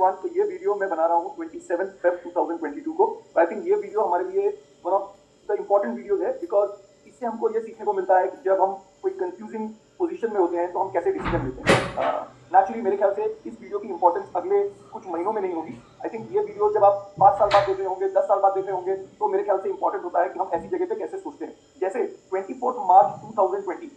Everyone. तो ये video मैं बना रहा हूँ 27 फेब 2022 को। आई थिंक ये वीडियो हमारे लिए one of the important videos है, बिकॉज इससे हमको ये सीखने को मिलता है कि जब हम कोई कंफ्यूजिंग पोजीशन में होते हैं तो हम कैसे डिसीजन लेते हैं। नेचुरली मेरे ख्याल से इस वीडियो की इंपॉर्टेंस अगले कुछ महीनों में नहीं होगी। आई थिंक ये वीडियो जब आप 5 साल बाद देख रहे होंगे, 10 साल बाद देख रहे होंगे, तो मेरे ख्याल से इंपॉर्टेंट होता है कि हम ऐसी जगह पे कैसे सोचते हैं। जैसे 24 मार्च 2020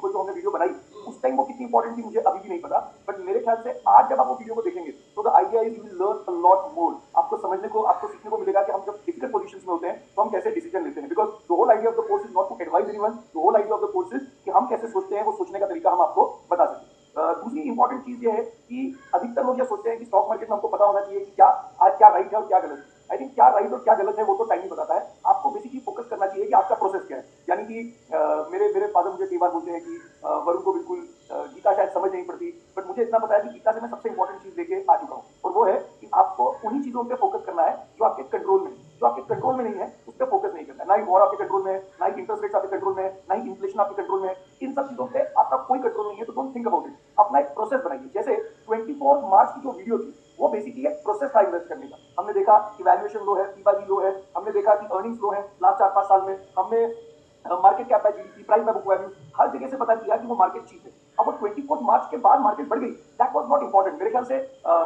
को जो हमने वीडियो बनाई, उस टाइम वो कितनी इंपॉर्टेंट थी मुझे अभी भी नहीं पता, बट मेरे ख्याल से आज जब आप वो वीडियो को देखेंगे तो the idea is you will learn a lot more. आपको समझने को, आपको सीखने को मिलेगा कि हम जब डिफिकल्ट पोजीशंस में होते हैं तो हम कैसे डिसीजन लेते हैं। Because the whole idea of the course is not to advise anyone, the whole idea of the course is कि हम कैसे सोचते हैं, वो सोचने का तरीका हम आपको बता सकें। दूसरी इंपॉर्टेंट चीज ये है कि अधिकतर लोग ये सोचते हैं कि स्टॉक मार्केट में हमको पता होना चाहिए कि क्या आज क्या राइट है और क्या गलत है। आई थिंक क्या राइट और क्या गलत है वो तो टाइम ही बताता है। आपको बेसिकली फोकस करना चाहिए कि आपका प्रोसेस क्या है। यानी कि मेरे फादर मुझे कई बार बोलते हैं कि वरुण को बिल्कुल गीता शायद समझ नहीं पड़ती, बट मुझे इतना पता है कि गीता से मैं सबसे इंपॉर्टेंट चीज लेके आ चुका हूँ, और वो है कि आपको उन्हीं चीजों पर फोकस करना है जो आपके कंट्रोल में है। जो आपके कंट्रोल में नहीं है उस पर फोकस नहीं करना है। ना ही वॉर आपके कंट्रोल में है, ना ही इंटरेस्ट रेट्स आपके कंट्रोल में है, ना ही इन्फ्लेशन आपके कंट्रोल में है। इन सब चीजों पे आपका कोई कंट्रोल नहीं है, तो डोंट थिंक अबाउट इट। अपना एक प्रोसेस बनाइए। जैसे 24 मार्च की जो वीडियो थी वो बेसिकली एक प्रोसेस था इन्वेस्ट करने का। हमने देखा कि वैल्यूएशन लो है, पी/ई लो है, हमने देखा कि अर्निंग्स लो है लास्ट 4-5 साल में, हमने market cap by GDP, price by book value, हर जगह से पता किया कि वो मार्केट चीप है। अब वो 24 मार्च के बाद मार्केट बढ़ गई, दैट वाज नॉट इंपॉर्टेंट। मेरे ख्याल से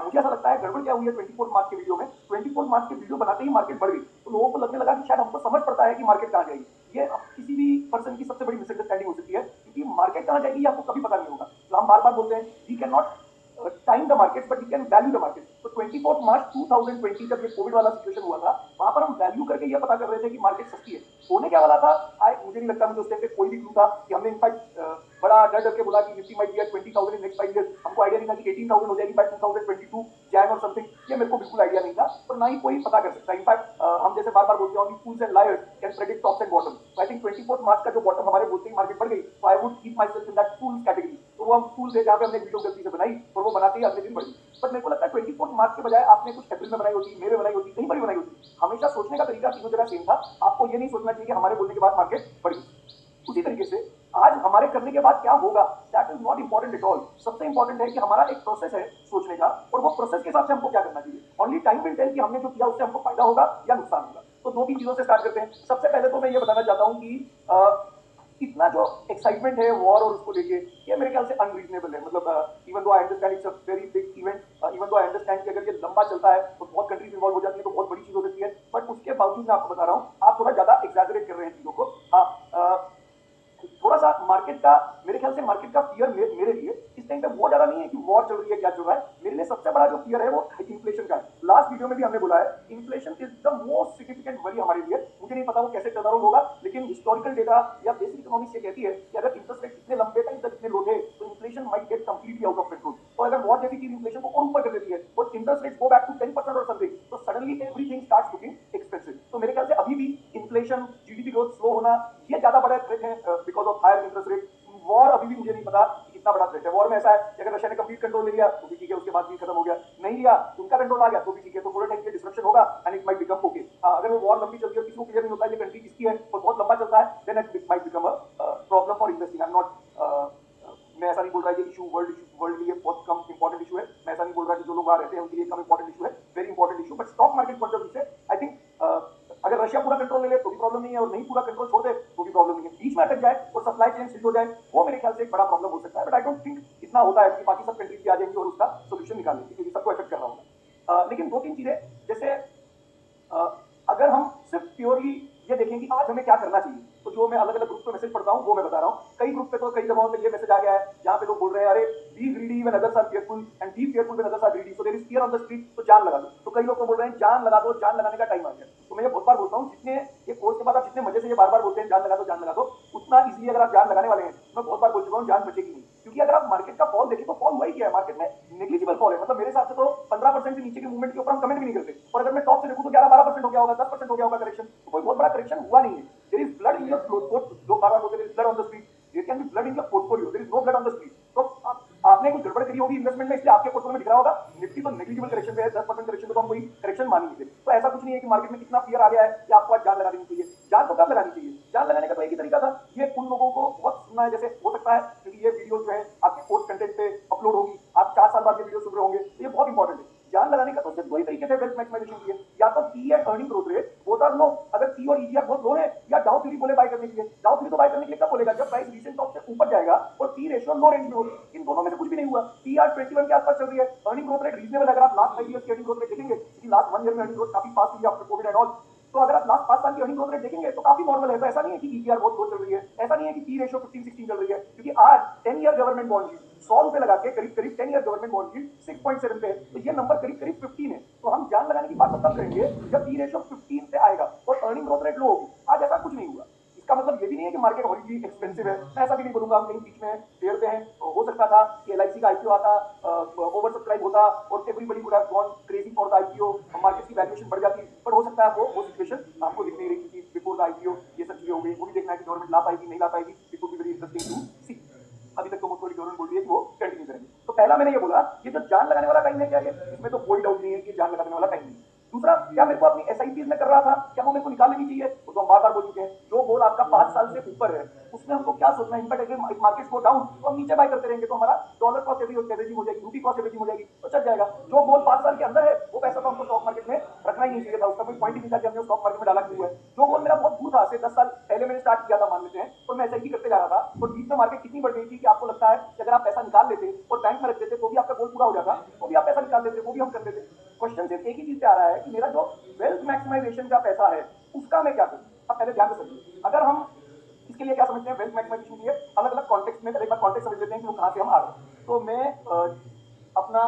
मुझे ऐसा लगता है गड़बड़ क्या हुई है 24 मार्च के वीडियो में। 24 मार्च के वीडियो बनाते ही मार्केट बढ़ गई, तो लोगों को लगने लगा कि शायद हमको समझ पड़ता है कि मार्केट कहाँ जाएगी। ये किसी भी पर्सन की सबसे बड़ी मिसअंडरस्टैंडिंग हो सकती है, क्योंकि मार्केट कहाँ जाएगी ये आपको कभी पता नहीं होगा। तो हम बार बार बोलते हैं we can not time the market but we can value the market. तो 24 मार्च 2020 जब ये कोविड वाला सिचुएशन हुआ था, वहां पर हम वैल्यू करके ये पता कर रहे थे कि मार्केट सस्ती है। होने क्या वाला था मुझे नहीं लगता, मुझे उस टाइम पे कोई भी क्लू था कि हमने इनफैक्ट बड़ा डर डर के बोला कि Nifty might be at 20,000 in next 5 years. हमको आइडिया नहीं था कि 18,000 हो जाएगी बाय 2022 जैन और समथिंग। ये मेरे को बिल्कुल आइडिया नहीं था, और ना ही कोई पता कर सकता। इनफैक्ट हम जैसे बार बार बोलते हैं fools and liars can predict tops and bottom. I think 24 March का जो बॉटम हमारे बोलते ही मार्केट बढ़ गई, तो I would keep my self in that fools category. तो वो हम फूल थे जहाँ पे हमने वीडियो गलती से बनाई और वो बनाते ही अगले दिन बढ़ गई। बट मेरे को लगता है 24 मार्च के बजाय आपने कुछ अप्रैल में बनाई होती, मई में बनाई होती, कहीं पर भी बनाई होती। हमेशा सोचने का तरीका तीनों जगह सेम था। आपको ये नहीं सोचना चाहिए कि हमारे बोलने के बाद मार्केट बढ़ गई। उसी तरीके से आज हमारे करने के बाद क्या होगा, that is not important at all. सबसे इंपॉर्टेंट है कि हमारा एक प्रोसेस है सोचने का, और वो प्रोसेस के हिसाब से हमको क्या करना चाहिए। ओनली टाइम विल टेल कि हमने जो किया उससे हमको फायदा होगा या नुकसान होगा। तो 2-3 चीजों से स्टार्ट करते हैं। सबसे पहले तो मैं ये बताना चाहता हूं कि इतना जो एक्साइटमेंट है वॉर और उसको लेके, ये मेरे ख्याल से अनरीजनेबल है। मतलब even though I understand it's a very big event, even though I understand कि अगर ये लंबा चलता है तो बहुत कंट्रीज इन्वॉल्व हो जाती है, तो बहुत बड़ी चीज हो सकती है, बट उसके बावजूद मैं आपको बता रहा हूँ आप थोड़ा ज्यादा एग्जैजरेट कर रहे हैं चीजों को। हाँ, थोड़ा सा मार्केट का, मेरे ख्याल से मार्केट का फियर मेरे लिए इस टाइम पे वो ज्यादा नहीं है कि वॉर चल रही है क्या चल रहा है। मेरे लिए सबसे बड़ा जो फियर है वो इन्फ्लेशन का है। लास्ट वीडियो में भी हमने बोला है inflation is the most significant worry हमारे लिए। मुझे नहीं पता वो कैसे टर्न अराउंड होगा, लेकिन हिस्टोरिकल डेटा या बेसिक इकोनॉमिक्स ये कहती है कि अगर इंटरेस्ट रेट इतने लंबे टाइम तक इतने लो थे तो inflation might get completely out of control. और अगर वॉर जैसी चीज इन्फ्लेशन को और ऊपर कर देती है और interest rate go back to 10% और समथिंग, तो suddenly everything starts looking expensive. तो मेरे ख्याल से अभी भी इन्फ्लेशन, जीडीपी ग्रोथ स्लो होना, ये ज्यादा बड़ा थ्रेट है because of higher interest rate. War अभी भी मुझे नहीं पता कि कितना बड़ा थ्रेट है। वॉर में ऐसा है कि अगर रशिया ने कंप्लीट कंट्रोल ले लिया तो भी ठीक है, उसके बाद भी खत्म हो गया, नहीं लिया उनका कंट्रोल आ गया तो भी ठीक है, तो थोड़े टाइम के डिस्ट्रक्शन होगा and it might become okay. अगर वो वॉर लंबी चलती है, किसी को क्लियर नहीं होता है ये कंट्री किसकी है और बहुत लंबा चलता है, then it might become a problem for investing. I am not, मैं ऐसा नहीं बोल रहा है कि इशू वर्ल्ड के लिए बहुत कम इंपॉर्टेंट इशू है। मैं ऐसा नहीं बोल रहा कि जो लोग वहां रहते हैं उनके लिए कम इंपॉर्टेंट इशू है, very important issue. But stock market point of view से आई थिंक अगर रशिया पूरा कंट्रोल ले ले तो भी प्रॉब्लम नहीं है, और नहीं पूरा कंट्रोल छोड़ दे तो भी प्रॉब्लम नहीं है। बीच में अटक जाए और सप्लाई चेन स्विच हो जाए, वो मेरे ख्याल से एक बड़ा प्रॉब्लम हो सकता है। बट आई डोंट थिंक इतना होता है कि बाकी सब कंट्रीज भी आ जाएंगी और उसका सोल्यूशन निकाल लेंगे, क्योंकि सबको इफेक्ट कर रहा होगा। लेकिन 2-3 चीजें, जैसे अगर हम सिर्फ प्योरली ये देखें कि आज हमें क्या करना चाहिए, तो जो मैं अलग अलग ग्रुप पे मैसेज पढ़ता हूँ वो मैं बता रहा हूँ। कई ग्रुप पे तो कई जगहों पे ये मैसेज आ गया है जहाँ पे लोग बोल रहे हैं अरे be greedy when others are fearful and be fearful when others are greedy, so there is fear on the street, तो जान लगा दो। तो कई लोग तो बोल रहे हैं जान लगा दो, जान लगाने का टाइम आ गया। तो मैं ये बहुत बार बोलता हूँ, जितने ये कोर्स के बाद आप जितने मजे से ये बार बार बोलते हैं जान लगा दो जान लगा दो, उतना इजीली अगर आप जान लगाने वाले हैं, मैं बहुत बार बोल चुका हूँ जान बचेगी नहीं। क्योंकि अगर आप मार्केट का फॉल देखें तो फॉल हुआ ही क्या है, मार्केट में नेग्लिजिबल फॉल है। मतलब मेरे हिसाब से तो 15% से नीचे के मूवमेंट के ऊपर हम कमेंट भी नहीं करते, और अगर मैं टॉप से देखूं तो 11-12% हो गया होगा, 10% हो गया होगा करेक्शन। तो कोई बहुत बड़ा करेक्शन हुआ नहीं है। There is blood in your जो बार बार बोलते हैं blood on the street, there can be blood in your portfolio, there is no blood on the street. तो आपने कुछ गड़बड़ करी होगी इन्वेस्टमेंट में, इसलिए आपके पोर्टफोलियो में दिख रहा होगा। निफ्टी तो नेग्लिजिबल करेक्शन पे है, 10% करेक्शन पे तो हम कोई करेक्शन मान नहीं सकते। तो ऐसा कुछ नहीं है कि मार्केट में कितना फियर आ गया है कि आपको आज जान लगा देनी चाहिए। जान तो कब लगानी चाहिए, जान लगाने का तो एक ही तरीका था। ये उन लोगों को बहुत सुनना है, जैसे हो सकता है क्योंकि ये वीडियो जो है आपके कोर्स कंटेंट पे अपलोड होगी, आप 4 साल बाद ये वीडियो सुन रहे होंगे, तो ये बहुत वेल्थ मैक्सिमाइजेशन की है, या तो P and earning growth rate both are low. अगर पी और ईजीआर बहुत लो है, या डाउ थ्योरी बोले बाय करने के लिए, डाउ थ्योरी तो बाय करने के लिए कब बोलेगा, जब प्राइस रीसेंट टॉप से ऊपर जाएगा और पी रेशियो लो रेंज में हो। इन दोनों में से कुछ भी नहीं हुआ। पी आर 21 के आसपास चल रही है, अर्निंग ग्रोथ रेट रीजनेबल। अगर आप लास्ट 5 ईयर की अर्निंग ग्रोथ रेट देखेंगे, क्योंकि लास्ट 1 ईयर में अर्निंग ग्रोथ काफी फास्ट हुई आफ्टर कोविड एंड ऑल, तो अगर आप लास्ट 5 साल की अर्निंग ग्रोथ रेट देखेंगे तो काफी नॉर्मल है। तो ऐसा नहीं है कि ईपीआर बहुत लो चल रही है, ऐसा नहीं है कि पी रेशियो 15-16 चल रही है, क्योंकि आज 10 ईयर गवर्नमेंट बॉन्ड यील्ड 100 रुपए लगा के करीब करीब 10 ईयर गवर्नमेंट बॉन्ड यील्ड 6.7 पे है, तो ये नंबर करीब करीब 15 है। तो हम जान लगाने की बात तब करेंगे जब पी रेशियो 15 से आएगा और अर्निंग ग्रोथ रेट लो होगी। आज ऐसा कुछ नहीं हुआ। इसका मतलब ये भी नहीं है कि मार्केट हॉरिजली एक्सपेंसिव है, मैं ऐसा भी नहीं बोलूंगा। हम कहीं बीच में फेरते हैं, तो हो सकता था कि एलआईसी का आईपीओ आता, ओवर सब्सक्राइब होता और everybody would have gone crazy for the IPO, market की वैल्यूएशन बढ़ जाती। बट हो सकता है वो सिचुएशन आपको दिख नहीं रही, क्योंकि बिफोर द आईपीओ ये सब चीजें हो गई। वो भी देखना है कि गवर्नमेंट ला पाएगी नहीं ला पाएगी, it would be very interesting to see. अभी तक तो मोस्ट वाली गवर्नमेंट बोल रही है कि वो कंटिन्यू करेंगे। तो पहला मैंने ये बोला, ये जो जान लगाने वाला टाइम है क्या, इसमें तो कोई डाउट नहीं है कि जान लगाने वाला टाइम नहीं। दूसरा, क्या मेरे को अपनी एसआईपी में कर रहा था, क्या वो मेरे को निकाल लेनी चाहिए? वो तो हम बार बार बोल चुके हैं, जो गोल आपका 5 साल से ऊपर है उसमें हमको क्या सोचना है। इनफैक्ट अगर मार्केट को डाउन तो हम नीचे बाय करते रहेंगे, तो हमारा डॉलर कॉस्ट एवरेजिंग हो जाएगी, रूपी कॉस्ट एवरेजिंग हो जाएगी, तो चल जाएगा। जो गोल 5 साल के अंदर है वो पैसा तो हमको स्टॉक मार्केट में रखना ही नहीं चाहिए था, उसका कोई पॉइंट ही नहीं था कि हमने स्टॉक मार्केट में डाला क्यों है। जो गोल मेरा बहुत दूर था, से 10 साल पहले मैंने स्टार्ट किया था मान लेते हैं, और मैं एसआईपी करते जा रहा था, और बीच में मार्केट कितनी बढ़ गई थी कि आपको लगता है कि अगर आप पैसा निकाल लेते और बैंक में रख देते तो भी आपका गोल पूरा हो जाता, तो भी आप पैसा निकाल लेते, वो भी हम कर लेते। क्वेश्चन सिर्फ एक ही चीज से आ रहा है कि मेरा जो वेल्थ मैक्सिमाइजेशन का पैसा है उसका मैं क्या करूं। अब पहले ध्यान से समझिए, अगर हम इसके लिए क्या समझते हैं, वेल्थ मैक्सिमाइजेशन के लिए अलग अलग कॉन्टेक्स्ट में एक बार कॉन्टेक्स्ट समझ लेते हैं कि वो कहां से हम आ रहे हैं। तो मैं अपना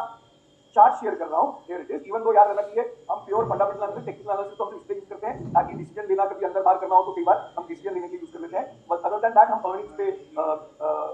चार्ट शेयर कर रहा हूं, here it is. Even though याद रखना चाहिए, हम pure fundamental analysis technical analysis तो हम इसलिए यूज करते हैं ताकि डिसीजन लेना कभी अंदर बाहर करना हो तो कई बार हम डिसीजन लेने के लिए यूज कर लेते हैं। बट अदर देन दैट हम अर्निंग्स पे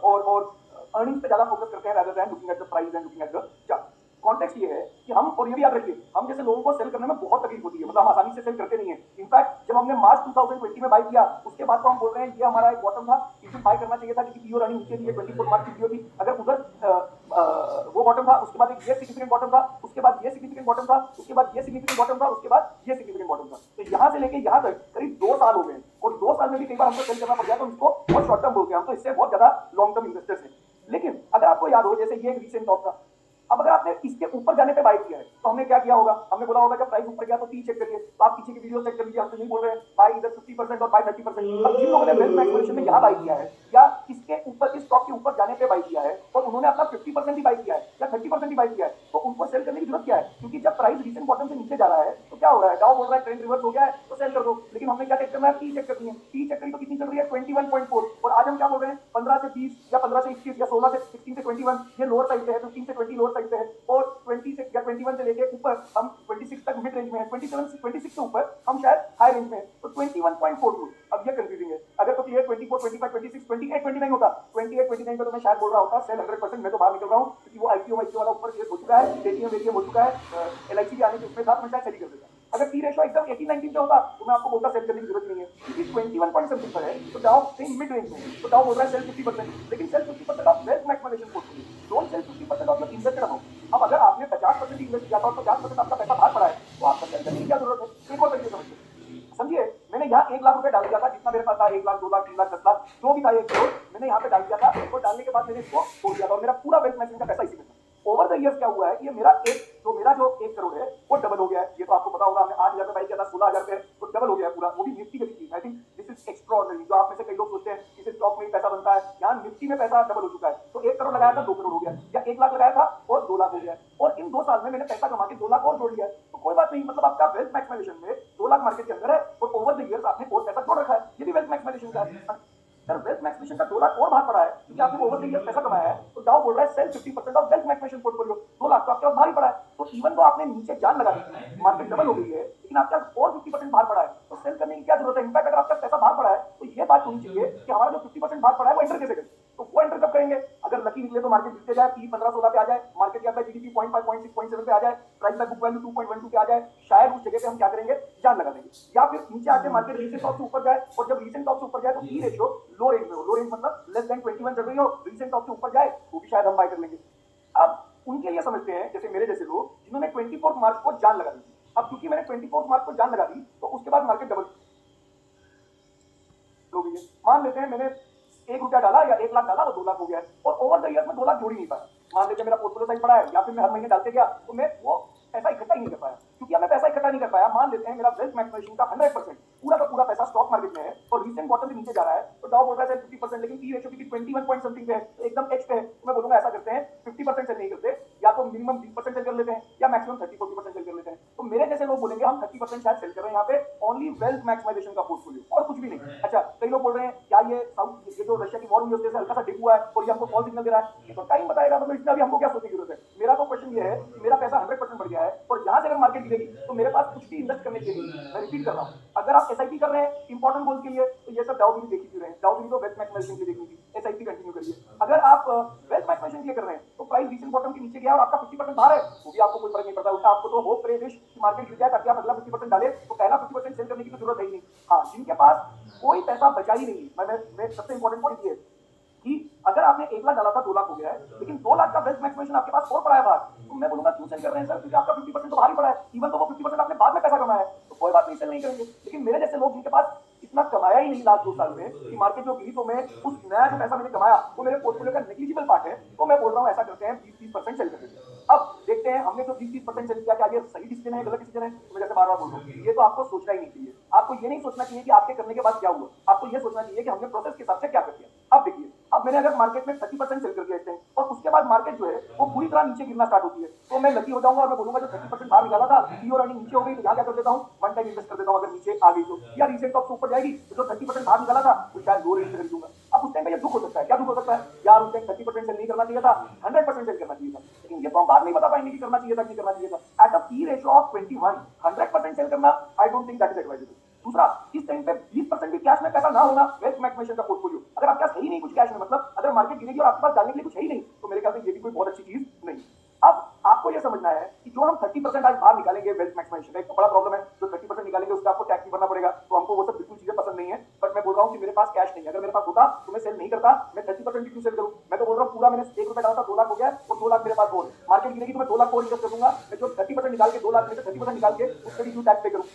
और अर्निंग्स पे ज्यादा फोकस करते हैं rather than looking at the price and looking at the chart। Context ये है कि हम, और ये भी याद रखिए, हम जैसे लोगों को सेल करने में बहुत तकलीफ होती है, मतलब हम आसानी से सेल करते नहीं है। इनफैक्ट जब हमने मार्च 2020 में बाय किया उसके बाद तो हम बोल रहे हैं ये हमारा एक बॉटम था, इसे बाय करना चाहिए था, क्योंकि पीओ रनिंग नीचे थी, 24 मार्च की पीओ थी। अगर उधर वो बॉटम था, उसके बाद एक ये सिग्निफिकेंट बॉटम था, उसके बाद ये सिग्निफिकेंट बॉटम था, उसके बाद ये सिग्निफिकेंट बॉटम था, उसके बाद ये सिग्निफिकेंट बॉटम था। तो यहां से लेके यहां तक करीब 2 साल हो गए, और 2 साल में भी कई बार हमको सेल करना पड़ गया, तो इसको बहुत शॉर्ट टर्म बोलते हैं हम, तो इससे बहुत ज्यादा लॉन्ग टर्म इन्वेस्टर्स हैं। लेकिन अगर आपको याद हो, जैसे ये एक रीसेंट टॉप था, अब अगर आपने इसके ऊपर जाने पे बाय किया है तो हमने क्या किया होगा, हमने बोला होगा जब प्राइस ऊपर गया तो पी चेक करिए। तो आप पीछे की वीडियो चेक कर लीजिए, हम तो यही बोल रहे हैं बाय इधर 50% और बाय 30%। अब जिन लोगों ने वेल्थ मैक्सिमाइजेशन में यहां बाय किया है, या इसके ऊपर, इस स्टॉक के ऊपर जाने पे बाय किया है, और उन्होंने अपना 50% ही बाय किया है या 30% ही बाय किया है, तो उनको सेल करने की जरूरत क्या है? क्योंकि जब प्राइस रीसेंट बॉटम से नीचे जा रहा है तो क्या हो रहा है, डाउ बोल रहा है ट्रेंड रिवर्स हो गया है तो सेल कर दो। लेकिन हमने क्या चेक करना है, पी चेक करनी है। पी चेक करी तो कितनी चल रही है, 21.4, और आज हम क्या बोल रहे हैं, 15 से 20 या 15 से 21 या 16 से 16 से 21, ये लोअर साइड पे है, 15 से 20 लोअर साइड पे है, और 20 से या 21 से लेके ऊपर हम 26 तक मिड रेंज में है, 27 से 26 से ऊपर हम शायद हाई रेंज में है, तो 21.42। अब ये कंफ्यूजिंग है, अगर तो क्लियर 24, 25, 26, 28, 29 होता, 28, 29 पे तो मैं शायद बोल रहा होता सेल 100%। मैं तो बाहर निकल रहा हूं, क्योंकि वो आईपीओ वाला ऊपर केस हो चुका है, एटीएम हो चुका है, एलआईसी भी आने के उसमें था, तो मैं शायद सही कर देता। अगर पी रेशो एकदम 18-19 पे होता तो मैं आपको बोलता सेल करने की जरूरत नहीं है, क्योंकि 21 पॉइंट समथिंग पर है, तो डाउ सेम मिड रेंज में, तो डाउ बोल रहा है सेल 50%। लेकिन sell 50% of wealth maximisation portfolio, don't sell 50% of your invested amount. अब अगर आपने 50% इन्वेस्ट किया था और 50% आपका पैसा बाहर पड़ा है, तो आपको सेल करने की क्या जरूरत है? एक और तरीके समझिए, समझिए, मैंने यहाँ 1 लाख रुपए डाल दिया था, जितना मेरे पास था, 1 लाख, 2 लाख, 3 लाख, 10 लाख, जो भी था, 1 करोड़ मैंने यहाँ पे डाल दिया था, और डालने के बाद मैंने इसको छोड़ दिया था, और मेरा पूरा वेल्थ मैनेजमेंट का पैसा इसी में था। ओवर द इयर्स क्या हुआ है कि ये मेरा जो 1 करोड़ है वो डबल हो गया है। ये तो आपको पता होगा, हमने 8,000 पे बाई किया था, 16,000 पे, तो डबल हो गया है पूरा, वो भी निफ्टी के चीज। आई थिंक दिस इज एक्स्ट्राऑर्डिनरी। जो आप में से कई लोग सोचते हैं इस स्टॉक में पैसा बनता है, यहाँ निफ्टी में पैसा डबल हो चुका है। तो 1 करोड़ लगाया था, 2 करोड़ हो गया, या 1 लाख लगाया था और 2 लाख हो गया, और इन 2 साल में मैंने पैसा कमा के 2 लाख और जोड़ लिया। तो कोई बात नहीं, मतलब आपका वेल्थ मैक्सिमाइजेशन में 2 लाख मार्केट के अंदर है, और ओवर द इयर्स आपने और पैसा जोड़ रखा है, ये भी वेल्थ मैक्सिमाइजेशन का है। सर वेल्थ मैक्सिमेशन का 2 लाख और बाहर पड़ा है, क्योंकि आपने ओवर द ईयर पैसा कमाया है, तो डाउ बोल रहा है sell 50% of wealth maximization portfolio. 2 lakh तो आपके पास बाहर ही पड़ा है, तो इवन तो आपने नीचे जान लगा दी, मार्केट डबल हो गई है, लेकिन आपके पास और 50% बाहर पड़ा है, तो सेल करने की क्या जरूरत है? इनफैक्ट अगर आपका पैसा बाहर पड़ा है तो ये बात होनी चाहिए कि हमारा जो 50% बाहर पड़ा है वो एंटर कैसे करें। तो वो एंटर कब करेंगे? अगर लकी निकले तो मार्केट गिरते जाए, पी 15-16 पे आ जाए, मार्केट का जीडीपी 0.5, 0.6, 0.7 पे आ जाए, प्राइस बाय बुक वैल्यू 2.12 पे आ जाए, शायद उस जगह पे हम क्या करेंगे, जान लगा देंगे। या फिर नीचे आके मार्केट रीसेंट टॉप से ऊपर जाए, और जब रीसेंट टॉप से ऊपर जाए तो पी रेशियो लो रेंज में हो, लो रेंज मतलब लेस देन 21 चल रही हो, रीसेंट टॉप से ऊपर जाए तो भी शायद हम बाय कर लेंगे। अब उनके लिए समझते हैं, जैसे मेरे जैसे लोग जिन्होंने 24 मार्च को जान लगा दी। अब क्योंकि मैंने 24 मार्च को जान लगा दी, तो उसके बाद मार्केट डबल हो गई है। मान लेते हैं मैंने 1 रुपया डाला या 1 लाख डाला, वो 2 लाख हो गया है, और ओवर द ईयर में 2 लाख जोड़ ही नहीं पाया। मान लीजिए मेरा पोर्टफोलियो साइज बड़ा है या फिर मैं हर महीने डालते गया तो मैं वो पैसा इकट्ठा ही नहीं कर पाया। क्योंकि अब मैं पैसा इकट्ठा नहीं कर पाया, मान लेते हैं मेरा वेल्थ मैक्सिमाइजेशन का 100% पूरा का पूरा पैसा स्टॉक मार्केट में है और रीसेंट क्वार्टर से नीचे जा रहा है, तो डाउ बोल रहा है 50%, लेकिन पी रेशियो की 21 पॉइंट समथिंग पे है, तो एकदम एक्स पे है। तो मैं बोलूंगा ऐसा करते हैं 50% सेल नहीं करते, या तो मिनिमम 20% सेल कर लेते हैं या मैक्सिमम 30-40% सेल कर लेते हैं। तो मेरे जैसे लोग बोलेंगे हम 30% शायद सेल कर रहे हैं यहाँ पे ओनली वेल्थ मैक्सिमाइजेशन का पोर्टफोलियो और कुछ भी नहीं। अच्छा, कई लोग बोल रहे हैं क्या ये साउथ ये जो रशिया की वॉर हुई उससे हल्का सा डिप हुआ है और ये हमको फॉल सिग्नल दे रहा है, तो टाइम बताएगा। मतलब इसमें अभी हमको क्या सोचने की जरूरत है। मेरा तो क्वेश्चन ये है कि मेरा पैसा 100% बढ़ गया है और यहाँ से अगर मार्केट गिरेगी तो मेरे पास कुछ भी इन्वेस्ट करने के लिए, मैं रिपीट कर रहा हूँ, अगर आप एसआईपी कर रहे हैं इंपॉर्टेंट गोल के लिए तो ये सब डाउ भी देखी क्यों रहे हैं। डाउ भी तो वेल्थ मैक्सिमाइजेशन के लिए देखनी थी, एसआईपी कंटिन्यू करिए। अगर आप वेल्थ मैक्सिमाइजेशन के लिए कर रहे हैं तो प्राइस रीसेंट बॉटम के नीचे गया और आपका 50% बाहर है, तो भी आपको कोई फर्क नहीं पड़ता। उल्टा आपको तो होप प्रे विश कि मार्केट गिर जाए ताकि आप अगला 50% डाले, तो पहला 50% सेल करने की तो जरूरत है ही नहीं। हाँ, जिनके पास कोई पैसा बचा ही नहीं, मैं सबसे इंपॉर्टेंट पॉइंट ये कि अगर आपने 1 लाख डाला था 2 लाख हो गया है, लेकिन 2 लाख का वेल्थ मैक्सिमाइजेशन आपके पास और पड़ा है बाहर, तो मैं बोलूंगा क्यों सेल कर रहे हैं सर, क्योंकि आपका 50% तो बाहर ही पड़ा है। इवन तो वो 50% आपने बाद में पैसा कमाया है, तो कोई बात नहीं, सेल नहीं करेंगे। लेकिन मेरे जैसे लोग जिनके पास इतना कमाया ही नहीं लास्ट 2 साल में कि मार्केट जो गिरी तो मैं उस नया जो पैसा मैंने कमाया वो मेरे पोर्टफोलियो का नेग्लिजिबल पार्ट है, तो मैं बोल रहा हूँ ऐसा करते हैं 20-30% सेल कर देते हैं। अब देखते हैं हमने जो 20-30% सेल किया, क्या ये सही डिसीजन है गलत डिसीजन है। तो मैं जैसे बार बार बोल रहा हूँ, ये तो आपको सोचना ही नहीं चाहिए। आपको ये नहीं सोचना चाहिए कि आपके करने के बाद क्या हुआ, आपको ये सोचना चाहिए कि हमने प्रोसेस के हिसाब से क्या कर दिया। अब देखिए, अब मैंने अगर मार्केट में 30% सेल कर दिया इस टाइम और उसके बाद मार्केट जो है वो पूरी तरह नीचे गिरना स्टार्ट होती है, तो मैं लकी हो जाऊंगा और मैं बोलूंगा जो 30% बाहर निकाला था और अर्निंग नीचे हो गई, तो यहाँ क्या कर देता हूँ, वन टाइम इन्वेस्ट कर देता हूँ अगर नीचे आ गई तो, या रीसेंट टॉप से ऊपर जाएगी तो जो 30% बाहर निकाला था वो शायद लो रेट से खरीदूंगा। अब उस टाइम पे ये दुख हो सकता है, क्या दुख हो सकता है यार, उस टाइम 30% सेल नहीं करना चाहिए था, 100% सेल करना चाहिए था। लेकिन ये तो हम बात नहीं बता पाएंगे कि करना चाहिए था कि करना चाहिए था। At a P ratio of 21 100% sell करना, I don't think that is advisable. दूसरा, इस टाइम पे 20% भी कैश में पैसा ना होना, वेल्थ मैक्सिमाइजेशन का पोर्टफोलियो, अगर आपके पास है ही नहीं कुछ कैश में, मतलब अगर मार्केट गिरेगी और आपके पास डालने के लिए कुछ है ही नहीं, तो मेरे ख्याल से ये भी कोई बहुत अच्छी चीज नहीं। अब आपको यह समझना है कि जो हम 30% आज बाहर निकालेंगे वेल्थ मैक्सिमाइजेशन का, एक तो बड़ा प्रॉब्लम है, जो 30% निकालेंगे उसका आपको टैक्स भी भरना पड़ेगा, तो हमको वो सब बिल्कुल चीजें पसंद नहीं है। बट मैं बोल रहा हूँ कि मेरे पास कैश नहीं है, अगर मेरे पास होता तो मैं सेल नहीं करता, मैं 30% क्यों सेल करूँ। मैं तो बोल रहा हूँ पूरा मैंने 1 रुपया डाला था 2 लाख हो गया और 2 लाख मेरे पास और मार्केट गिरेगी तो मैं 2 लाख और इन्वेस्ट कर दूंगा। मैं जो 30% निकाल के 2 लाख में से 30% निकाल के उस पर क्यों टैक्स पे करूँ,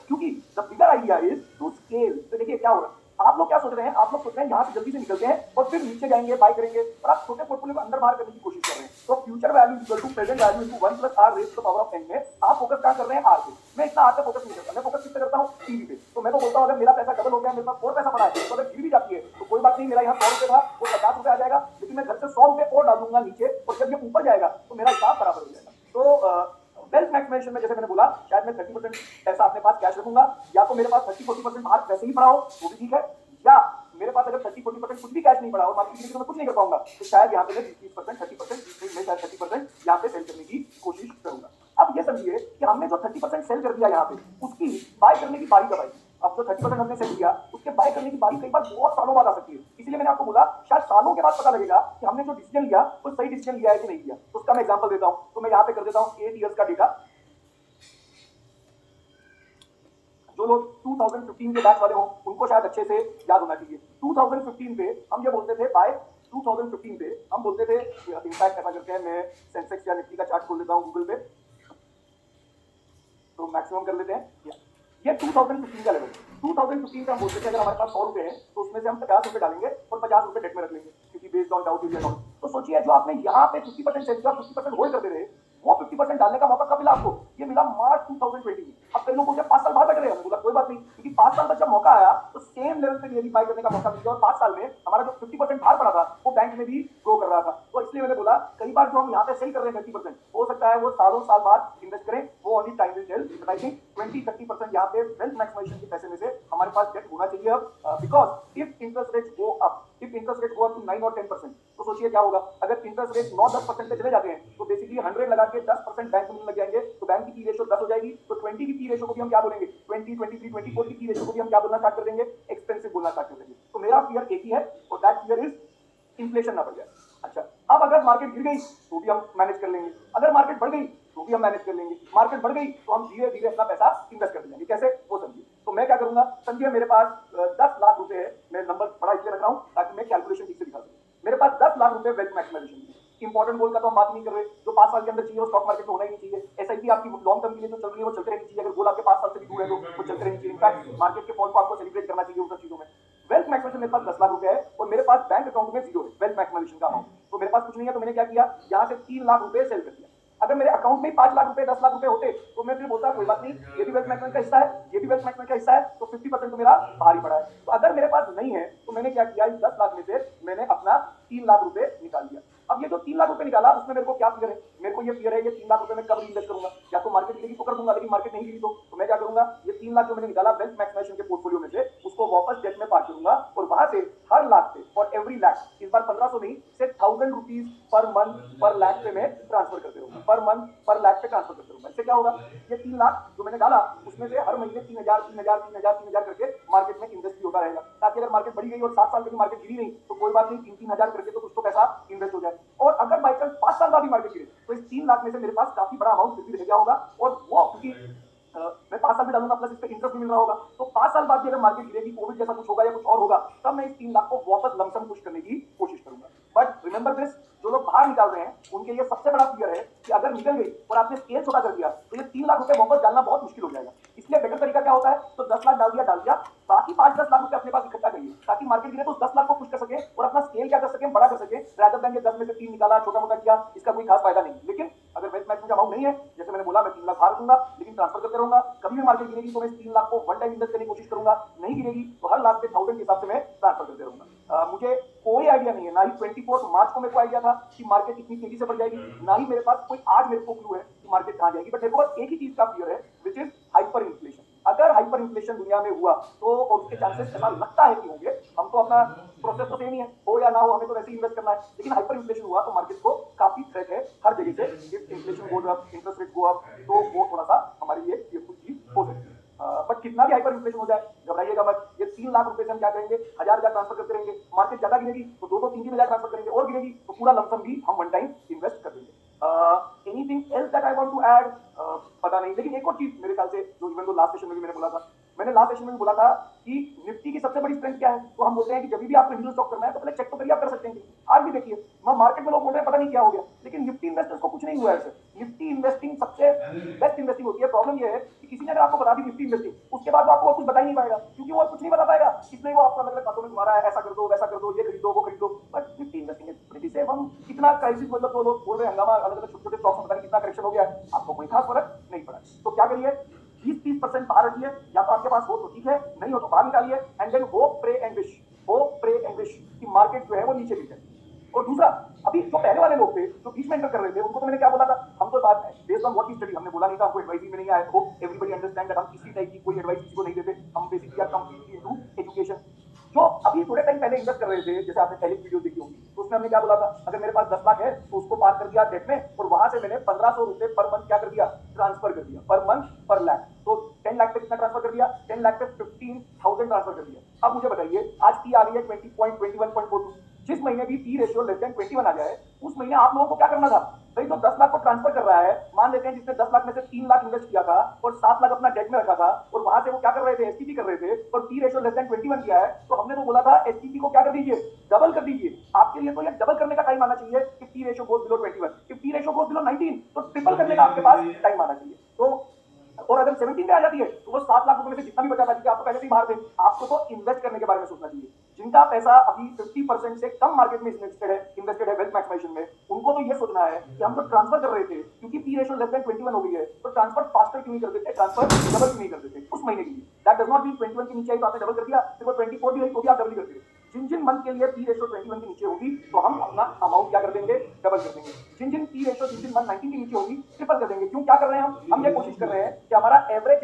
क्योंकि the bigger idea is to scale. तो देखिए क्या हो रहा है, आप लोग क्या सोच रहे हैं, आप लोग सोच रहे हैं यहाँ से जल्दी से निकलते हैं और फिर नीचे जाएंगे बाय करेंगे, और आप छोटे पोर्टफोलियो को अंदर बाहर करने की कोशिश कर रहे हैं। तो future value equal to present value into 1 plus r raise to the power of n में आप फोकस कहाँ कर रहे हैं, आर पे। मैं इतना आर पे फोकस नहीं करता, मैं फोकस किस पे करता हूँ, टीवी पे। तो मैं तो बोलता हूँ अगर मेरा पैसा डबल हो गया, मेरे पास और पैसा पड़ा है, तो अगर गिर भी जाती है तो कोई बात नहीं, मेरा यहाँ 100 रुपए था वो 50 रुपए आ जाएगा, लेकिन मैं घर से 100 रुपए और डाल दूंगा नीचे, और जब ये ऊपर जाएगा तो मेरा हिसाब बराबर हो जाएगा। तो वेल्थ मैक्सिमाइजेशन में जैसे मैंने बोला, शायद मैं 30% पैसा अपने पास कैश रखूंगा, या तो मेरे पास 30-40% बाहर वैसे ही पड़ा हो वो भी ठीक है, या मेरे पास अगर 30-40% कुछ भी कैश नहीं पड़ा और मार्केट गिरेगी तो मैं कुछ नहीं कर पाऊंगा, तो शायद यहाँ पे मैं 20-30% 30% मैं शायद 30% यहाँ पे सेल करने की कोशिश करूंगा। अब ये समझिए कि हमने जो 30% सेल कर दिया यहाँ पे, उसकी बाय करने की बारी कब आई। अब जो 30% हमने सेल किया उसके बाय करने की बारी कई बार बहुत सालों बाद आ सकती है, इसलिए मैंने आपको बोला शायद सालों के बाद पता लगेगा कि हमने जो डिसीजन लिया वो सही डिसीजन लिया है कि नहीं लिया। उसका मैं एग्जांपल देता हूं, तो मैं यहाँ पे कर देता हूँ 8 इयर्स का डेटा। जो लोग 2015 के बैच वाले हों उनको शायद अच्छे से याद होना चाहिए। 2015 पे हम ये बोलते थे, बाय 2015 पे हम बोलते थे, इनफैक्ट ऐसा करके मैं सेंसेक्स या निफ्टी का चार्ट खोल लेता हूँ गूगल पे, तो मैक्सिमम कर लेते हैं। ये 2015 का लेवल, 2015 का हम बोलते थे अगर हमारे पास 100 रुपए हैं तो उसमें से हम 50 रुपए डालेंगे और 50 रुपए डेट में रख लेंगे, क्योंकि बेस्ड ऑन डाउट एरिया। तो सोचिए जो आपने यहाँ पे 50% सेल किया, 50% होल्ड करते रहे, वो 50% डालने का मौका कब मिला आपको, ये मिला मार्च 2020 में। अब कई लोग बोलते हैं 5 साल बाद बैठ रहे हैं, बोला कोई बात नहीं, क्योंकि 5 साल बाद जब मौका आया तो सेम लेवल पे रियली बाय करने का मौका मिल गया, और 5 साल में हमारा जो 50% बाहर पड़ा था वो बैंक में भी ग्रो कर रहा था। तो इसलिए मैंने बोला कई बार जो हम यहाँ पे सेल कर रहे हैं 30%, हो सकता है वो सालों साल बाद इन्वेस्ट करें, वो only time will tell. But I think 20-30% यहाँ पे वेल्थ मैक्सिमाइजेशन के पैसे में से हमारे पास डेट होना चाहिए अब, because if interest rates go up, if interest rate go up to 9 और 10%, तो सोचिए क्या होगा अगर इंटरेस्ट रेट 9-10% पे चले जाते हैं, तो बेसिकली 100 लगा के 10% बैंक में लग जाएंगे, तो बैंक की पी रेशियो 10 हो जाएगी, तो 20 की पी रेशियो को भी हम क्या बोलेंगे, 20, 23, 24 की पी रेशियो को भी हम क्या बोलना स्टार्ट कर देंगे, एक्सपेंसिव बोलना स्टार्ट कर देंगे। तो मेरा फियर एक ही है, और दैट फियर इज इन्फ्लेशन ना बढ़ जाए। अच्छा, अब अगर मार्केट गिर गई तो भी हम मैनेज कर लेंगे, अगर मार्केट बढ़ गई तो भी हम मैनेज कर लेंगे, मार्केट बढ़ गई तो हम धीरे धीरे अपना पैसा इन्वेस्ट कर लेंगे। कैसे, वो समझिए। तो मैं क्या करूंगा, समझिए मेरे पास 10 लाख रुपए है, मैं नंबर बड़ा इसलिए रख रहा हूं ताकि मैं कैलकुलेशन ठीक से दिखा सकूं। मेरे पास 10 लाख रुपए वेल्थ मैक्सिमाइजेशन। इंपॉर्टेंट गोल का तो हम बात नहीं कर रहे, जो 5 साल के अंदर चाहिए वो स्टॉक मार्केट में होना ही नहीं चाहिए। एसआईपी आपकी लॉन्ग टर्म के लिए जो चल रही है वो चलते रहनी चाहिए, अगर गोल आपके 5 साल से भी दूर है तो वो चलते रहनी चाहिए। इनफैक्ट मार्केट के फॉल को आपको सेलिब्रेट करना चाहिए उन सब चीजों में। वेल्थ मैक्सिमाइजेशन मेरे पास 10 लाख रुपए है और मेरे पास बैंक अकाउंट में जीरो है वेल्थ मैक्सिमाइजेशन का अमाउंट, तो मेरे पास कुछ नहीं है, तो मैंने क्या किया, यहाँ से 3 लाख रुपए सेल कर दिया। अगर मेरे अकाउंट में 5 लाख रुपए 10 लाख रुपए होते तो मैं फिर बोलता कोई बात नहीं, ये भी वेल्थ मैनेजमेंट का हिस्सा है, ये भी वेल्थ मैनेजमेंट का हिस्सा है, तो 50% तो मेरा बाहर ही पड़ा है। तो अगर मेरे पास नहीं है तो मैंने क्या किया, इस 10 लाख में से मैंने अपना 3 लाख रुपए निकाल लिया। अब ये जो 3 लाख रुपए निकाला उसमें मेरे को क्या फियर है, मेरे को ये फियर है ये 3 लाख रुपए मैं कब इन्वेस्ट करूंगा, या तो मार्केट गिरेगी तो कर दूंगा, लेकिन मार्केट नहीं गिरी तो मैं क्या करूंगा, ये 3 लाख जो मैंने निकाला वेल्थ मैक्सिमाइजेशन के पोर्टफोलियो में से उसको वापस डेट में पार्क करूंगा और वहां से हर लाख पे फॉर एवरी लाख, इस बार 1500 नहीं सिर्फ 1000 रुपीज पर मंथ पर लाख पे मैं ट्रांसफर करते रहूंगा, पर मंथ पर लाख पे ट्रांसफर करते रहूंगा। इससे क्या होगा, ये 3 लाख जो मैंने डाला उसमें से हर महीने 3000 3000 3000 3000 करके मार्केट में इन्वेस्ट भी होता रहेगा, ताकि अगर मार्केट बढ़ी गई और 7 साल की मार्केट गिरी नहीं तो कोई बात नहीं, 3-3000 करके तो कुछ तो पैसा इन्वेस्ट हो जाए। और अगर बाई चांस 5 साल बाद भी मार्केट गिरे तो इस 3 लाख में से मेरे पास काफी बड़ा अमाउंट फिर भी रह गया होगा, और वो क्योंकि मैं 5 साल में डालूंगा प्लस इस पे इंटरेस्ट भी मिल रहा होगा, तो 5 साल बाद भी अगर मार्केट गिरेगी, कोविड जैसा कुछ होगा या कुछ और होगा, तब मैं इस 3 लाख को वापस लमसम पुश करने की कोशिश करूंगा। बट रिमेंबर दिस, जो लोग बाहर निकाल रहे हैं उनके लिए सबसे बड़ा फियर है कि अगर निकल गई और आपने स्केल छोटा कर दिया तो ये 3 लाख रुपए वापस डालना बहुत मुश्किल हो जाएगा। इसलिए बेटर तरीका क्या होता है, तो 10 लाख डाल दिया, बाकी 5-10 लाख रुपए अपने पास इकट्ठा करिए, ताकि मार्केट गिरे तो उस 10 लाख को पुश कर सके और अपना स्केल क्या कर सके, बड़ा कर सके, रादर देन ये 10 में से 3 निकाला, छोटा मोटा किया, इसका कोई खास फायदा नहीं। लेकिन अगर वेल्थ मैनेजमेंट का अमाउंट नहीं है, जैसे मैंने बोला, मैं 3 लाख बाहर रखूंगा लेकिन ट्रांसफर करते रहूंगा, कभी भी मार्केट गिरेगी तो मैं इस 3 लाख को वन टाइम इन्वेस्ट करने की कोशिश करूंगा, नहीं गिरेगी तो हर लाख पे 1000 के हिसाब से मैं ट्रांसफर करते रहूंगा। मुझे कोई आइडिया नहीं है, ना ही 24 मार्च को मेरे को आइडिया था कि मार्केट इतनी तेजी से बढ़ जाएगी, ना ही मेरे पास कोई आज मेरे को क्लू है कि मार्केट कहां जाएगी, बट मेरे को बस एक ही चीज का फियर है, विच इज हाइपर इन्फ्लेशन। अगर हाइपर इन्फ्लेशन दुनिया में हुआ तो, और उसके चांसेस ऐसा लगता है कि होंगे, हम तो अपना प्रोसेस तो सेम ही है, हो या ना हो हमें तो वैसे ही इन्वेस्ट करना है, लेकिन हाइपर इन्फ्लेशन हुआ तो मार्केट को काफी थ्रेट है हर जगह से। If inflation goes up, interest rate go up, तो वो थोड़ा सा हमारे लिए कुछ चीज हो सकती है। बट कितना भी हाइपर इन्फ्लेशन हो जाए घबराइएगा मत, ये 3 लाख रुपए से हम क्या करेंगे, 1000 ट्रांसफर करते रहेंगे, मार्केट ज्यादा गिरेगी तो 2-3 हजार ट्रांसफर करेंगे, और गिरेगी तो पूरा लमसम भी हम वन टाइम इन्वेस्ट कर देंगे। Anything else that I want to add, पता नहीं, लेकिन एक और चीज मेरे ख्याल से जो इवन तो लास्ट सेशन में भी मैंने बोला था, मैंने लास्ट सेशन में भी बोला था कि निफ्टी की सबसे बड़ी स्ट्रेंथ क्या है, तो हम बोलते हैं कि जब भी आपको इंडिविजुअल स्टॉक करना है तो पहले चेक तो करिए, आप कर सकते हैं। आज भी देखिए मार्केट में लोग बोल रहे हैं पता नहीं क्या हो गया, लेकिन निफ्टी इन्वेस्टर्स को कुछ नहीं हुआ है सर। निफ्टी इन्वेस्टिंग सबसे बेस्ट इन्वेस्टिंग होती है। प्रॉब्लम ये है कि किसी ने अगर आपको बता दी निफ्टी इन्वेस्टिंग, उसके बाद वो आपको और कुछ बता ही नहीं पाएगा, क्योंकि वो और कुछ नहीं बता पाएगा, इसलिए वो आपको अलग अलग बातों में घुमा रहा है, ऐसा कर दो वैसा कर दो, ये खरीदो वो खरीदो। But Nifty investing is pretty safe. हम कितना क्राइसिस, मतलब वो लोग बोल रहे हैं हंगामा, अलग अलग छोटे छोटे स्टॉक्स में पता नहीं कितना करेक्शन हो गया है, आपको कोई खास फर्क नहीं पड़ा। तो क्या करिए, 20-30% बाहर रखिए, या तो आपके पास हो तो ठीक है, नहीं हो तो बाहर निकालिए, and then hope pray and wish, hope pray and wish कि मार्केट जो है वो नीचे गिर जाए। और दूसरा, अभी जो पहले वाले लोग थे जो बीच में एंटर कर रहे थे, उनको तो मैंने क्या बोला था, हम तो बात based on what we study, हमने बोला नहीं था, हमको एडवाइस में नहीं आया। होप एवरीबॉडी अंडरस्टैंड दैट हम किसी टाइप की कोई एडवाइस किसी को नहीं देते, हम basically are completely into education. जो अभी थोड़े टाइम पहले इन्वेस्ट कर रहे थे, जैसे आपने पहले वीडियो देखी होगी, तो उसमें हमने क्या बोला था, अगर मेरे पास 10 लाख है तो उसको पार कर दिया डेट में, और वहां से मैंने 1500 रुपए पर मंथ क्या कर दिया, ट्रांसफर कर दिया, पर मंथ पर लाख। तो 10 लाख पे कितना ट्रांसफर कर दिया, 10 लाख पे 15,000 ट्रांसफर कर दिया। अब मुझे बताइए, आज पी आ रही है 20.21.42, जिस महीने भी पी रेशियो लेस देन 21 आ जाए, उस महीने आप लोगों को क्या करना था भाई, जो 10 लाख को ट्रांसफर कर रहा है, मान लेते हैं जिसने 10 लाख में से 3 लाख इन्वेस्ट किया था और 7 लाख अपना डेट में रखा था, और वहां से वो क्या कर रहे थे, एसटीपी कर रहे थे, और पी रेशियो लेस देन 21 किया है, तो हमने तो बोला था एसटीपी को क्या कर दीजिए, डबल कर दीजिए। आपके लिए तो ये डबल करने का टाइम आना चाहिए कि पी रेशियो गोज बिलो 21, कि पी रेशियो गोज बिलो 19, तो ट्रिपल करने का आपके पास टाइम आना चाहिए। तो और अगर 17 पे आ जाती है तो वो 7 लाख रुपए में से जितना भी बचा था, क्योंकि आप तो पहले से ही बाहर थे, आपको तो इन्वेस्ट करने के बारे में सोचना चाहिए। जिनका पैसा अभी 50% से कम मार्केट में इन्वेस्टेड है वेल्थ मैक्सिमाइजेशन में, उनको तो ये सोचना है कि हम तो ट्रांसफर कर रहे थे, क्योंकि पी रेशियो लेस देन 21 हो गई है, तो ट्रांसफर फास्टर क्यों नहीं कर देते, ट्रांसफर डबल क्यों नहीं कर देते उस महीने के लिए। दैट डज नॉट मीन 21 के नीचे आई तो आपने डबल कर दिया, फिर वो 24 भी आई तो भी आप डबल कर दिए। जिन जिन मंथ के लिए पी रेशियो 21 के नीचे होगी तो हम अपना अमाउंट क्या कर देंगे, डबल कर देंगे। जिन जिन पी रेशियो जिन जिन मंथ 19 के नीचे होगी, ट्रिपल कर देंगे। क्यों, क्या कर रहे हैं हम ये कोशिश कर रहे हैं कि हमारा एवरेज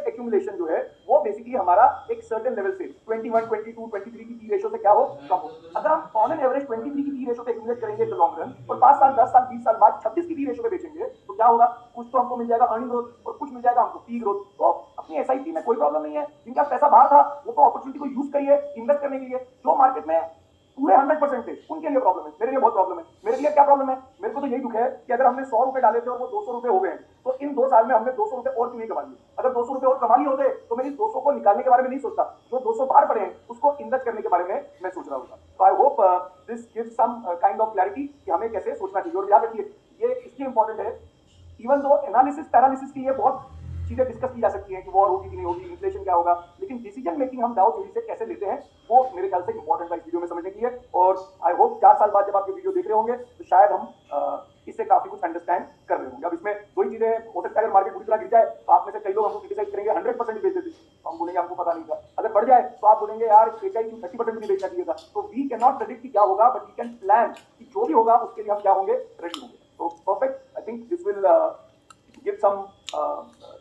एक्यूमुलेशन जो है वो बेसिकली हमारा एक सर्टेन लेवल से 21, 22, 23 की पी रेशियो से क्या हो, कम हो। अगर हम ऑन एन एवरेज 23 की पी रेशियो पे एक्यूमुलेट करेंगे इन द लॉन्ग रन, और 5 साल 10 साल 20 साल बाद 26 की पी रेशियो पे बेचेंगे, तो क्या होगा, कुछ तो हमको मिल जाएगा अर्निंग ग्रोथ और कुछ मिल जाएगा हमको पी ग्रोथ। तो अपनी एसआईपी में कोई प्रॉब्लम नहीं है। जिनका पैसा बाहर था वो तो अपॉर्चुनिटी को यूज करिए इन्वेस्ट करने के लिए। जो मार्केट में पूरे 100% थे उनके लिए प्रॉब्लम है, मेरे लिए बहुत प्रॉब्लम है। मेरे लिए क्या प्रॉब्लम है, मेरे को तो यही दुख है कि अगर हमने 100 रुपए डाले थे और वो 200 रुपए हो गए, तो इन 2 साल में हमने 200 रुपए और क्यों नहीं कमा लिए। अगर 200 रुपए और कमा लिए होते तो मैं इस 200 को निकालने के बारे में नहीं सोचता, जो 200 बाहर पड़े हैं उसको इन्वेस्ट करने के बारे में मैं सोच रहा होता। तो I hope this gives some kind of clarity कि हमें कैसे सोचना चाहिए। और याद रखिए, ये इसलिए इंपॉर्टेंट है, इवन दो एनालिसिस पैरालिसिस के लिए बहुत चीजें डिस्कस की जा सकती हैं कि वॉर होगी कि नहीं होगी, इन्फ्लेशन क्या होगा, लेकिन डिसीजन मेकिंग हम डाउ थ्योरी से कैसे लेते हैं वो मेरे ख्याल से इंपॉर्टेंट है इस वीडियो में समझने की है। और आई होप 4 साल बाद जब आप ये वीडियो देख रहे होंगे तो शायद हम इससे काफी कुछ अंडरस्टैंड कर रहे होंगे। अब इसमें दो ही चीजें हो सकता है, अगर मार्केट बुरी तरह गिर जाए तो आप में से कई लोग हमको क्रिटिसाइज करेंगे 100% बेच देते, तो हम बोलेंगे हमको पता नहीं था। अगर बढ़ जाए तो आप बोलेंगे यार 30% भी बेचना चाहिए था। तो वी कैन नॉट प्रेडिक्ट कि क्या होगा, बट वी कैन प्लान कि जो भी होगा उसके लिए हम क्या होंगे, रेडी होंगे। तो perfect, I think this will give some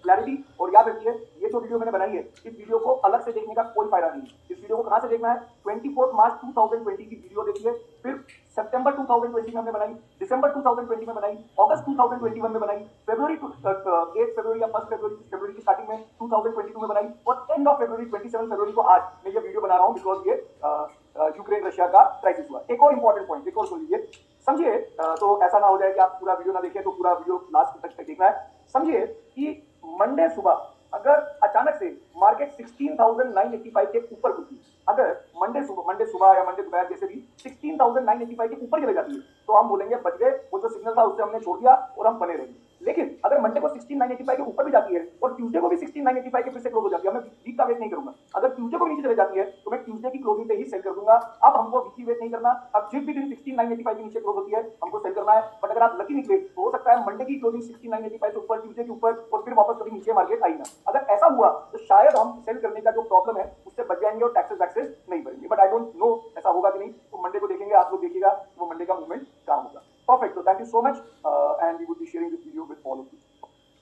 clarity. और याद रखिए ये जो वीडियो मैंने बनाई है, इस वीडियो को अलग से देखने का कोई फायदा नहीं है। इस वीडियो को कहां से देखना है, 24 मार्च 2020 की वीडियो देखिए, फिर सितंबर 2020 में हमने बनाई, दिसंबर 2020 में बनाई, अगस्त 2021 में बनाई, फरवरी 8 फरवरी या 1 फरवरी की स्टार्टिंग में 2022 में बनाई, और एंड ऑफ फरवरी 27 फरवरी को आज मैं ये वीडियो बना रहा हूं बिकॉज ये यूक्रेन रशिया का क्राइसिस हुआ। एक और इंपॉर्टेंट पॉइंट, एक और सुन लीजिए, समझिए, तो ऐसा ना हो जाए कि आप पूरा वीडियो ना देखें, तो पूरा वीडियो लास्ट तक देखना है। समझिए कि मंडे सुबह अगर अचानक से मार्केट 16,985 के ऊपर खुलती, अगर मंडे सुबह या मंडे दोपहर जैसे भी 16,985 के ऊपर चले जाती है, तो हम बोलेंगे बच गए, वो जो सिग्नल था उससे हमने छोड़ दिया और हम बने रहेंगे। लेकिन अगर मंडे को 16,985 के ऊपर भी जाती है और ट्यूसडे को भी 16,985 के फिर से क्लोज हो जाती है, मैं वीक का वेट नहीं करूंगा। अगर ट्यूसडे को नीचे चले जाती है तो मैं ट्यूसडे की क्लोजिंग पे ही सेल कर दूंगा। अब हमको वीकली वेट नहीं करना, अब जिस भी दिन 16,985 के नीचे क्लोज होती है हमको सेल करना है। बट अगर आप लकी निकले तो हो सकता है मंडे की क्लोजिंग 16,985 से ऊपर, ट्यूसडे के ऊपर, और फिर वापस कभी नीचे मार्केट आई ना। अगर ऐसा हुआ तो शायद हम सेल करने का जो प्रॉब्लम है उससे बच जाएंगे और टैक्सेस वैक्सेस नहीं भरेंगे। बट आई डोंट नो ऐसा होगा कि नहीं, तो मंडे को देखेंगे, आप लोग देखिएगा वो मंडे का मूवमेंट कहां होगा। परफेक्ट, तो thank you so much and we would be sharing this